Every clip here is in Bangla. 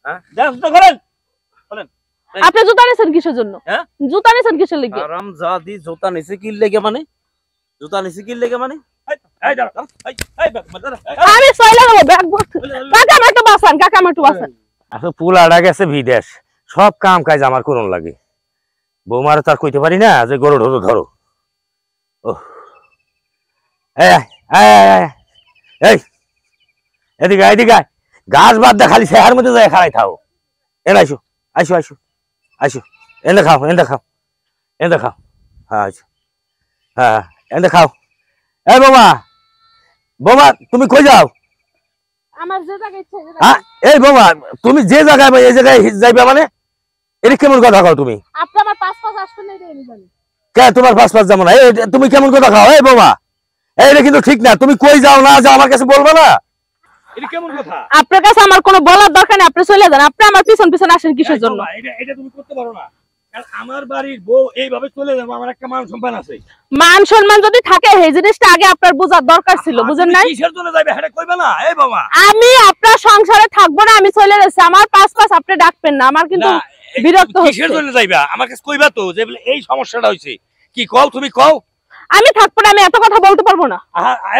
হ্যাঁ জুতা খোলেন খোলেন। আপনি জুতা নিছেন কিসের জন্য? হ্যাঁ জুতা নিছেন কিসের লাগি? হারামজাদি জুতা নিছে কি লাগি মানে? জুতা নিছে কি লাগি মানে? এই দাঁড়া এই দাঁড়া আমি সইলা দেব ব্যাগ কাকা আমাকে বাঁচান, কাকা আমাকে বাঁচান। আসলে পোলাটা গেছে বিদেশ, সব কাম কাজ আমার করুন লাগে। বৌমার তার কইতে পারি না যে গরু ধরো ধরো। ও এই এদিকে এদিকে গাছ বাদ দা, খালি শেহার মধ্যে যায় খাড়াই থাও। এনে আইসো আইসো আইসো আইসো, এনে খাও এনে খাও এনে খাও। হ্যাঁ আইসো, হ্যাঁ এনে খাও। এই বোমা বোমা তুমি কই যাও? আমার যে জায়গায় ইচ্ছা হ্যাঁ এই বোমা তুমি যে জায়গায় এই জায়গায় যাইবা মানে এটা কেমন কথা কও তুমি? আপনি আমার পাঁচ আসবেন না এটা জানি। কে তোমার পাঁচ যেমন তুমি কেমন কথা খাও? এই বোমা এইটা কিন্তু ঠিক না, তুমি কই যাও না যাও আমার কাছে বলবা না। এটা কেমন কথা? আপনার কাছে আমার কোনো বলার দরকার নেই, আপনি চলে যান। আপনি আমার পিছন পিছন আসেন কিসের জন্য? এটা তুমি করতে পারো না, কারণ আমার বাড়ির বউ এইভাবে চলে যাবো, আমার একটা মান সম্মান আছে। মান সম্মান যদি থাকে এই জিনিসটা আগে আপনার বোঝার দরকার ছিল, বুঝেন নাই? কিসের জন্য যাবে এটা কইবা না? এই বাবা আমি আপনার সংসারে থাকবো না, আমি চলে যাচ্ছি। আমার পাঁচ আপনি ডাকবেন না, আমার কিন্তু বিরক্ত হচ্ছে। কিসের জন্য যাইবা? আমার কাছে কইবা তো যে এই সমস্যাটা হইছে। কি কও তুমি কও? আমি থাকবো না, আমি এত কথা বলতে পারবো না।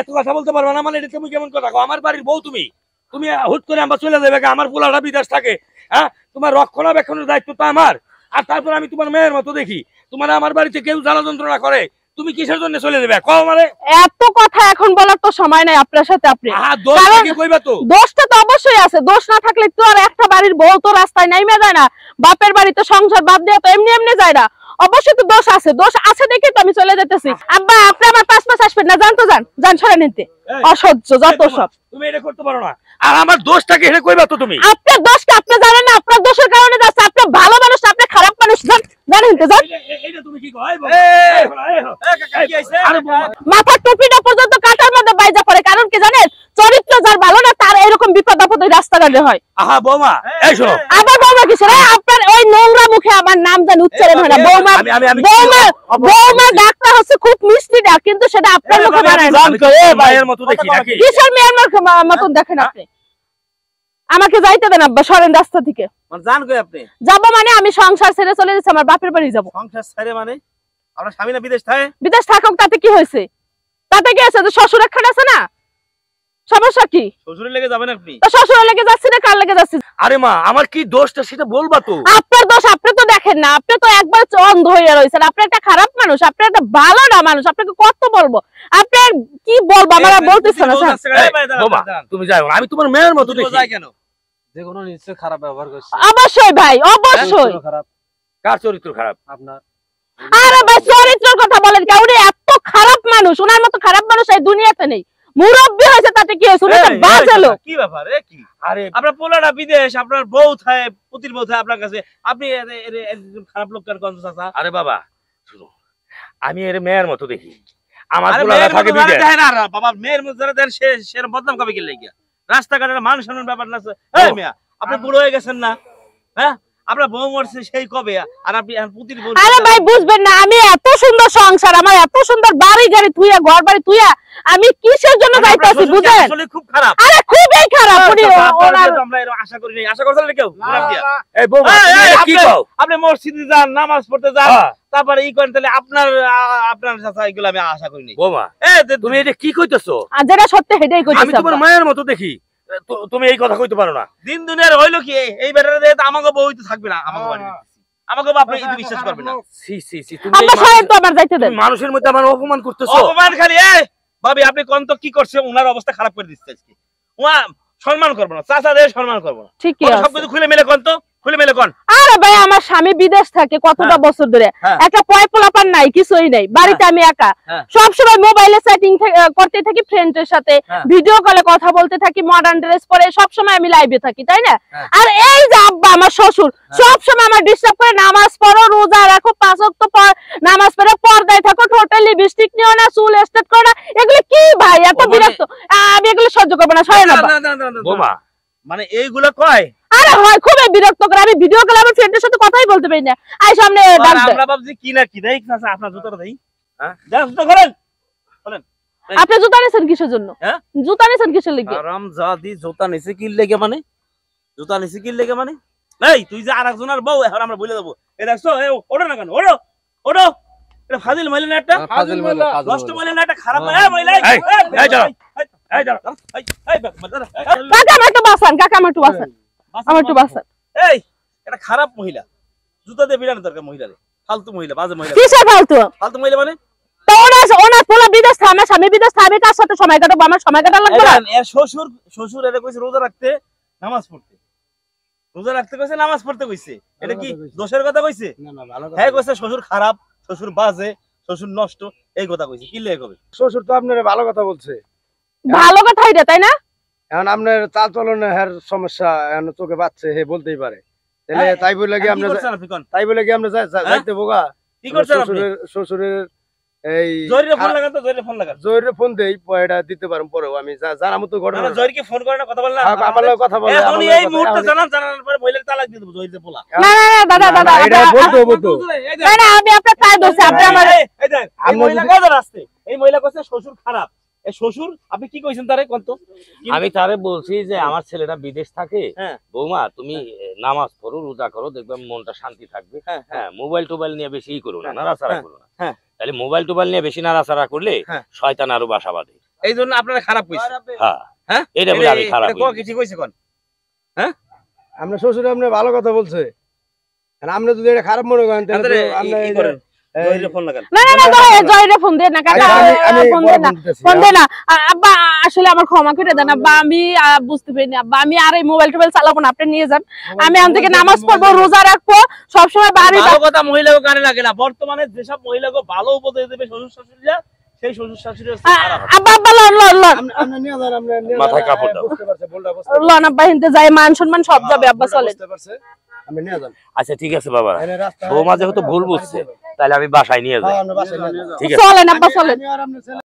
এত কথা বলতে পারবা না মানে এটা তুমি কেমন কথা কও? আমার বাড়ির বউ তুমি, তুমি হুট করে আমরা চলে যাবে, আমার পোলাটা বিদেশ থাকে। হ্যাঁ তোমার রক্ষণাবেক্ষণের দায়িত্ব তো আমার। আর তারপর আমি তোমার মেয়ের মতো দেখি, তোমার আমার বাড়িতে কেউ জ্বালা যন্ত্রণা করে, তুমি কিসের জন্য চলে যাবে কও? মানে এত কথা এখন বলার তো সময় নাই আপনার সাথে। আপনি দোষটা কি কইবা তো? দোষটা তো অবশ্যই আছে, দোষ না থাকলে তো আর একটা বাড়ির বউ তো রাস্তায় নাইমে যায় না, বাপের বাড়িতে সংসার বাদ দিয়ে তো এমনি এমনি যায় না। অবশ্যই তো দোষ আছে, দোষ আছে দেখে তো আমি চলে যেতেছি। আব্বা আপনি আমার পাঁচ আসবেন না, জান তো যান, যান সরে নিতে। অসহ্য যত সব। তুমি এটা করতে পারো না, আর আমার দোষটাকে এটা কইবা তো তুমি? আপনার দোষটা আপনি জানেন না, আপনার দোষের কারণে যাচ্ছে। আপনি ভালো মানুষ, আপনি খারাপ মানুষ, জানেন তো? যান। এটা তুমি কি কও? মাথার টুপিটা পর্যন্ত কাটার মধ্যে বাইজা পড়ে, কারণ কি জানেন? চরিত্র যার ভালো না তার এরকম বিপদ আপদ রাস্তাঘাটে হয়। আহা বৌমা এই শোনো। আবার বৌমা কিসের? আপনার ওই নোংরা মুখে আমার নাম জানি উচ্চারণ হয় না। বৌমা বৌমা বৌমা ডাকটা হচ্ছে খুব মিষ্টি ডাক, কিন্তু সেটা আপনার মুখে বানায় না। মায়ের মতো দেখি নাকি? কিসের মেয়ের মতন দেখেন আপনি? আমাকে যাইতে দেন আব্বা, সরেন রাস্তা থেকে। জান কই আপনি? যাবো মানে আমি সংসার ছেড়ে চলে যাচ্ছি, আমার বাপের বাড়ি যাবো। সংসার ছেড়ে মানে? আপনার স্বামী না বিদেশ থাকে? বিদেশ থাকুক, তাতে কি হয়েছে? তাতে কি আছে? শ্বশুর খাট আছে না, সমস্যা কি? শ্বশুরের লেগে যাবেন আপনি? তো শ্বশুরের লেগে যাচ্ছি না কার লেগে যাচ্ছি? আরে মা আমার কি দোষটা সেটা বলবা তো? আপনার দোষ আপনি তো দেখেন না, আপনি তো একবার অন্ধ হয়ে রয়েছেন। আপনি একটা খারাপ মানুষ, আপনি একটা ভালো না মানুষ, আপনাকে কত বলবো? আপনি কি বলবো আমার বলতেছেন না। তুমি যাও, আমি তোমার মেয়ের মতো দেখি। যাই কেন? যে কোনো নিশ্চয় খারাপ ব্যবহার করছে। অবশ্যই ভাই, অবশ্যই। খারাপ। কার চরিত্র খারাপ? আপনার। আরে ভাই চরিত্রের কথা বলেন কেন? উনি এত খারাপ মানুষ, ওনার মতো খারাপ মানুষ এই দুনিয়াতে নেই। মুরব্বি হয়েছে তাতে কি হয়েছে? উনি তো বাঁচালো। কি ব্যাপার? কি আরে আপনার পোলাটা বিদেশ, আপনার বউ থাকে, পুতির বউ থাকে আপনার কাছে, আপনি খারাপ লোক কেন কোন চাচা? আরে বাবা শুনো, আমি এর মেয়ের মতো দেখি, আমার পোলাটা থাকে বিদেশ। না না বাবা, মেয়ের মতো যারা দেন সে বদনাম কবে কি লাগিয়া? রাস্তাঘাটের মান সম্মান ব্যাপার না। এই মিয়া আপনি বুড়ো হয়ে গেছেন না? হ্যাঁ আপনার বউ মরছে সেই কবে, আর আপনি পুতির বউ? আরে ভাই বুঝবেন না, আমি এত সুন্দর সংসার, আমার এত সুন্দর বাড়ি গাড়ি তুইয়া, ঘর বাড়ি তুইয়া, আমি কিসের জন্য যাইতাছি বুঝেন? আসলে খুব খারাপ। আরে খুবই খারাপ। উনি আমরা এর আশা করি নাই। আশা করছেন কেউ? এই বউ কি কও? আপনি মসজিদে যান, নামাজ পড়তে যান, তারপরে ই করেন, তাহলে আপনার চাচা এগুলো আমি আশা করি নাই। বৌমা তুমি এটা কি কইতেছো? আর যেটা সত্যি সেটাই কইতেছি। আমি তোমার মায়ের মতো দেখি, তুমি এই কথা কইতে পারো না। দিন দুনিয়ার হইলো কি এই বেটারে দিয়ে আমাকে বউ তো থাকবে না, আমাকে বাড়ি আমাকে আপনি এটা বিশ্বাস করবেন না। সি সি সি তুমি তো আমার যাইতে দেন। মানুষের মধ্যে আমার অপমান করতেছো। অপমান খালি ভাবি আপনি কোন তো কি করছে? ওনার অবস্থা খারাপ করে দিচ্ছে আজকে। ওয়া সম্মান করব না, চাচাদের সম্মান করব না। ঠিকই আছে। সবকিছু খুলে মেলে কোন তো, খুলে মেলে কোন। আরে ভাই আমার স্বামী বিদেশ থাকে কতটা বছর ধরে, একটা পয়পোলাপান নাই, কিছুই নাই, বাড়িতে আমি একা। সব সময় মোবাইলে সেটিং করতে থাকি, ফ্রেন্ডের সাথে ভিডিও কলে কথা বলতে থাকি, মডার্ন ড্রেস পরে সব সময় আমি লাইভে থাকি, তাই না? আর এই যে আব্বা আমার শ্বশুর সব সময় আমার ডিস্টার্ব করে, নামাজ পড়ো, রোজা রাখো, ৫ ওয়াক্ত নামাজ পড়ে, পর্দায় থাকো, টোটাল লিপস্টিক নিও না, চুল স্ট্রেট করো না, এগুলো কি ভাই? এত বিরক্ত, আমি এগুলো সহ্য করব না। সরে না বোমা, মানে এইগুলো কয়? আরে হয় খুবই বিরক্ত করে, আমি ভিডিও কলে আমার ফ্রেন্ডের সাথে কথাই বলতে পারি না। আই সামনে ডাক দে। আমরা ভাবছি কি না কি দেই, চাচা আপনার জুতাটা দেই। হ্যাঁ দেন জুতা খোলেন খোলেন। আপনি জুতা নিছেন কিসের জন্য? হ্যাঁ জুতা নিছেন কিসের লাগি? হারামজাদি জুতা নিছে কি লাগি মানে? জুতা নিছি কি লেগে মানে এই তুই যে আরেকজনের বউ এখন আমরা বলে দেবো এ দেখছো এ ওঠো না কেন ওঠো ওঠো এটা ফাজিল মহিলা না একটা ফাজিল মহিলা নষ্ট মহিলা না একটা খারাপ এ মহিলা এই দাঁড়া এই দাঁড়া কাকা আমার একটু বাঁচান, কাকা আমার একটু বাঁচান, আমার একটু বাঁচান। এই এটা খারাপ মহিলা জুতা দিয়ে বিড়ানো দরকার মহিলারে ফালতু মহিলা বাজে মহিলা কিসের ফালতু? ফালতু মহিলা মানে তো ওনার পোলা বিদেশ থাকে, আমার স্বামী বিদেশ থাকে, কার সাথে সময় কাটাবো? আমার সময় কাটা লাগবে না? এর শ্বশুর এটা কইছে রোজা রাখতে নামাজ পড়তে রোজা রাখতে কইছে নামাজ পড়তে কইছে এটা কি দোষের কথা কইছে? না না ভালো কথা হ্যাঁ কইছে শ্বশুর খারাপ শ্বশুর বাজে শ্বশুর নষ্ট এই কথা কইছে কি লেগে কবে শ্বশুর তো আপনার ভালো কথা বলছে ভালো কথাই রে, তাই না? এখন আপনার চাল চলনে হের সমস্যা এখন চোখে বাচ্চে হে বলতেই পারে তাহলে তাই বলে কি আমরা তাই বলে কি আমরা যাইতে বোগা কি করছেন আপনি শ্বশুরের এই জয়রে ফোন লাগান তো জয়রে ফোন লাগান জয়রে ফোন দেই পয়টা দিতে পারুম পরেও আমি জানা মতো ঘটনা না জয়রকে ফোন করে না কথা বললাম আমার লগে কথা বলে এখন এই মুহূর্তে জানার পরে মহিলার তালাক দিয়ে দেব জয়রে পোলা না না না দাদা দাদা এটা বলতে হবে তো না না আমি আপনার তাই বলছি, আপনি আমার এই দেখ এই মহিলা কাজে আসছে এই মহিলা কইছে শ্বশুর খারাপ এই শ্বশুর আপনি কি কইছেন তারে কোন তো আমি তারে বলছি যে আমার ছেলেটা বিদেশ থাকে হ্যাঁ। বৌমা তুমি নামাজ পড়ো রোজা করো দেখবে মনটা শান্তি থাকবে হ্যাঁ মোবাইল টোবাইল নিয়ে বেশি করো না নাড়াচাড়া করো না হ্যাঁ। তাহলে মোবাইল টোবাইল নিয়ে বেশি নাড়াচাড়া করলে হ্যাঁ। শয়তান আরো বাসা বাঁধে এই জন্য আপনারা খারাপ কইছে হ্যাঁ হ্যাঁ এটা বলে আমি খারাপ এটা কি ঠিক কইছে কোন আমরা শ্বশুর আপনি ভালো কথা বলছে আর আপনি যদি এটা খারাপ মনে করেন তাহলে তাহলে তো আপনি কি করেন জয়রে ফোন লাগান না না না জয়রে ফোন দেন না কাকা, ফোন দেন না, ফোন দেন না। আব্বা আসলে আমার ক্ষমা করে দেন আব্বা, আমি বুঝতে পারিনি আব্বা, আমি আর এই মোবাইল টোবাইল চালাবো না, আপনি নিয়ে যান। আমি আন থেকে নামাজ পড়বো, রোজা রাখবো, সবসময় বাড়ি ভালো কথা মহিলাকে কানে লাগে না বর্তমানে যেসব মহিলাকে ভালো উপদেশ দেবে শ্বশুর শাশুড়িরা সেই শ্বশুর শাশুড়ি হচ্ছে খারাপ আব্বা আব্বা লন লন লন আপনি নিয়ে যান আপনি নিয়ে মাথায় কাপড় দাও। বুঝতে পারছে বলটা বুঝতে লন আব্বা, হিনতে যাই মান সম্মান সব যাবে আব্বা, চলেন। বুঝতে পারছে আপনি নিয়ে যান আচ্ছা ঠিক আছে বাবা এনে রাস্তা বৌমা যেহেতু ভুল বুঝছে তাহলে আমি বাসায় নিয়ে যাই আমরা বাসায় নিয়ে যান ঠিক আছে চলেন আব্বা চলেন। আমি আর আপনি